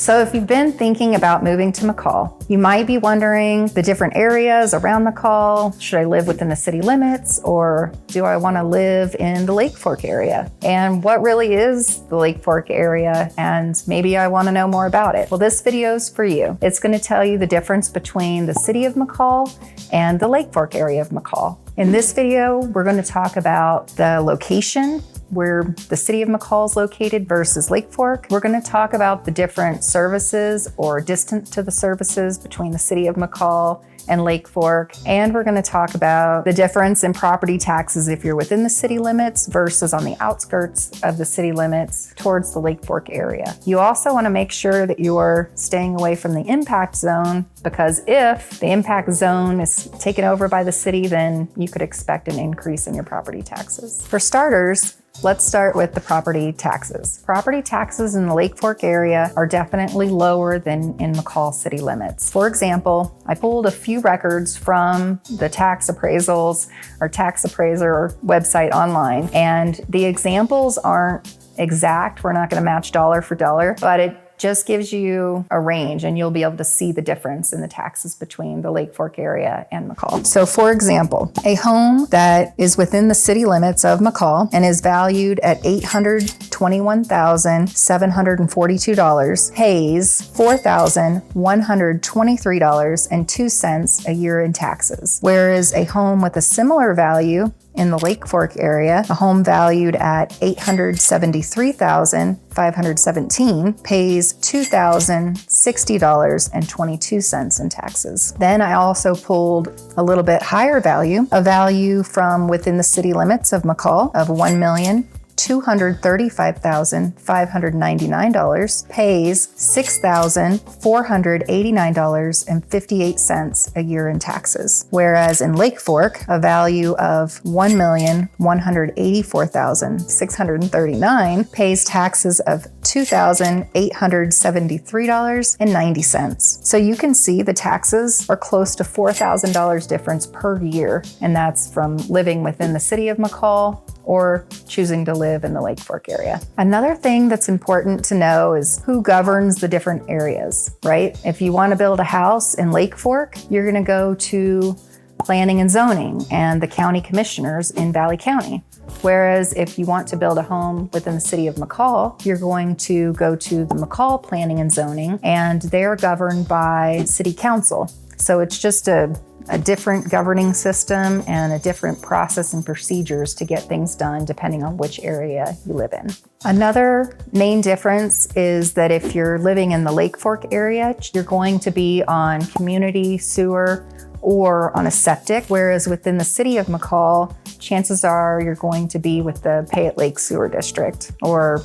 So if you've been thinking about moving to McCall, you might be wondering the different areas around McCall. Should I live within the city limits, or do I want to live in the Lakefork area? And what really is the Lakefork area? And maybe I want to know more about it. Well, this video is for you. It's going to tell you the difference between the city of McCall and the Lakefork area of McCall. In this video, we're going to talk about the location, where the city of McCall is located versus Lakefork. We're going to talk about the different services or distance to the services between the city of McCall and Lakefork. And we're going to talk about the difference in property taxes if you're within the city limits versus on the outskirts of the city limits towards the Lakefork area. You also want to make sure that you're staying away from the impact zone, because if the impact zone is taken over by the city, then you could expect an increase in your property taxes. For starters, let's start with the property taxes. Property taxes in the Lakefork area are definitely lower than in McCall city limits. For example, I pulled a few records from the tax appraisals or tax appraiser website online, and the examples aren't exact. We're not going to match dollar for dollar, but it just gives you a range, and you'll be able to see the difference in the taxes between the Lakefork area and McCall. So for example, a home that is within the city limits of McCall and is valued at $821,742 pays $4,123.02 a year in taxes. Whereas a home with a similar value in the Lakefork area, a home valued at $873,517 pays $2,060.22 in taxes. Then I also pulled a little bit higher value, a value from within the city limits of McCall of $1,235,599 pays $6,489.58 a year in taxes. Whereas in Lakefork, a value of $1,184,639 pays taxes of $2,873.90. So you can see the taxes are close to $4,000 difference per year, and that's from living within the city of McCall or choosing to live in the Lakefork area. Another thing that's important to know is who governs the different areas, right? If you want to build a house in Lakefork, you're going to go to planning and zoning and the county commissioners in Valley County. Whereas if you want to build a home within the city of McCall, you're going to go to the McCall planning and zoning, and they're governed by city council. So it's just a different governing system and a different process and procedures to get things done depending on which area you live in. Another main difference is that if you're living in the Lakefork area, you're going to be on community sewer or on a septic, whereas within the city of McCall, chances are you're going to be with the Payette Lake Sewer District or,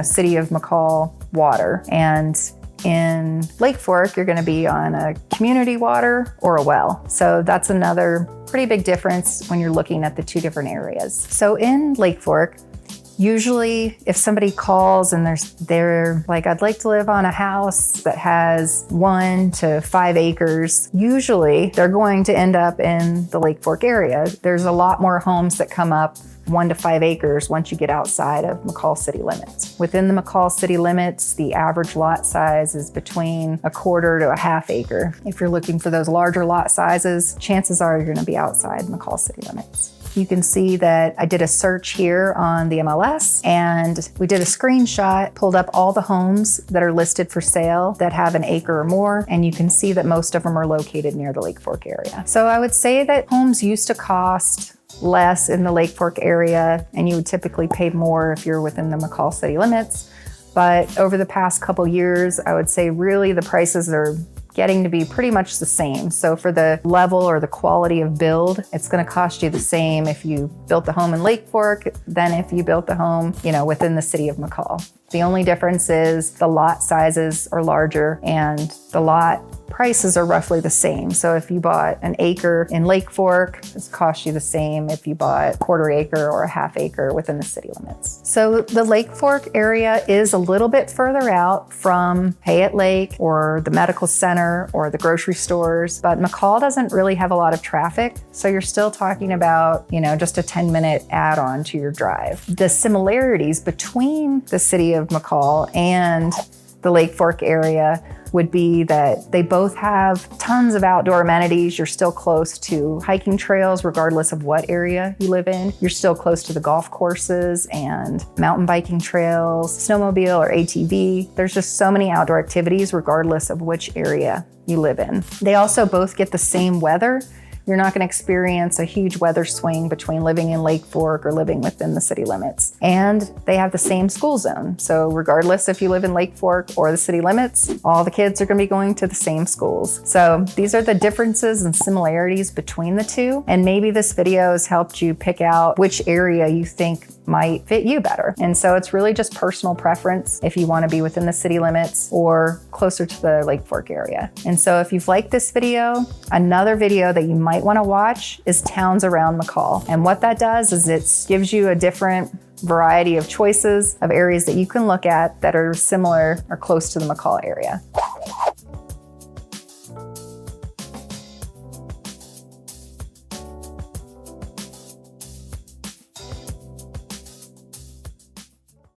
city of McCall water. And in Lakefork, you're going to be on a community water or a well. So that's another pretty big difference when you're looking at the two different areas. So in Lakefork, usually if somebody calls and they're like, I'd like to live on a house that has 1 to 5 acres, usually they're going to end up in the Lakefork area. There's a lot more homes that come up 1 to 5 acres once you get outside of McCall city limits. Within the McCall city limits, the average lot size is between 1/4 to 1/2 acre. If you're looking for those larger lot sizes, chances are you're going to be outside McCall city limits. You can see that I did a search here on the MLS, and we did a screenshot, pulled up all the homes that are listed for sale that have 1 acre or more, and you can see that most of them are located near the Lakefork area. So I would say that homes used to cost less in the Lakefork area, and you would typically pay more if you're within the McCall city limits. But over the past couple years, I would say really the prices are getting to be pretty much the same. So for the level or the quality of build, it's going to cost you the same if you built the home in Lakefork than if you built the home, within the city of McCall. The only difference is the lot sizes are larger and the lot prices are roughly the same. So if you bought 1 acre in Lakefork, it's cost you the same if you bought 1/4 acre or 1/2 acre within the city limits. So the Lakefork area is a little bit further out from Payette Lake or the medical center or the grocery stores, but McCall doesn't really have a lot of traffic. So you're still talking about, just a 10-minute add-on to your drive. The similarities between the city of McCall and the Lakefork area would be that they both have tons of outdoor amenities. You're still close to hiking trails, regardless of what area you live in. You're still close to the golf courses and mountain biking trails, snowmobile or ATV. There's just so many outdoor activities, regardless of which area you live in. They also both get the same weather. You're not going to experience a huge weather swing between living in Lakefork or living within the city limits. And they have the same school zone. So regardless if you live in Lakefork or the city limits, all the kids are going to be going to the same schools. So these are the differences and similarities between the two. And maybe this video has helped you pick out which area you think might fit you better. And so it's really just personal preference if you want to be within the city limits or closer to the Lakefork area. And so if you've liked this video, another video that you might want to watch is Towns Around McCall. And what that does is it gives you a different variety of choices of areas that you can look at that are similar or close to the McCall area.